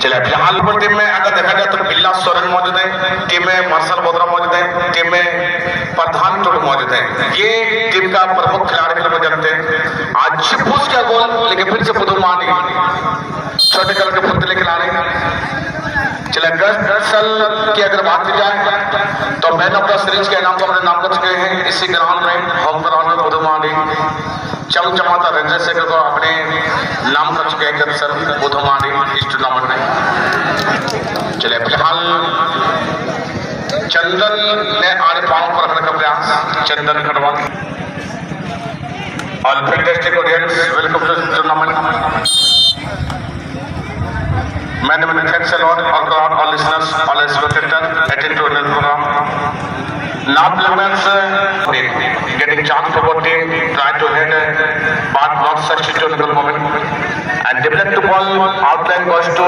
चलिए फिलहाल पर टीम में अगर देखा जाए तो बिल्ला सोरेन मौजूद है, टीम में मार्शल बोधरा मौजूद है, टीम में प्रधान टोडू मौजूद है। ये टीम का प्रमुख खिलाड़ी के लिए जानते हैं। आज छिपूस का गोल लेकिन फिर से बुधुमानी छोटे कल के पुतले खिलाड़ी। चलिए दरअसल की अगर बात की जाए तो मैन ऑफ द सीरीज के नाम को अपने नाम कर चुके हैं इसी ग्राउंड में, होम ग्राउंड में बुधुमानी चमचमाता रंजन शेखर को अपने नाम कर चुके हैं दरअसल बुधुमानी इस टूर्नामेंट में। चलिए फिलहाल चंदन ने आड़े पांव पर रखने का प्रयास, चंदन खड़वा और fantastic audience welcome to tournament. Many thanks a lot all listeners, all spectators attend to the program. Now players getting chance for what team try to hit but not such a moment and develop the ball outline goes to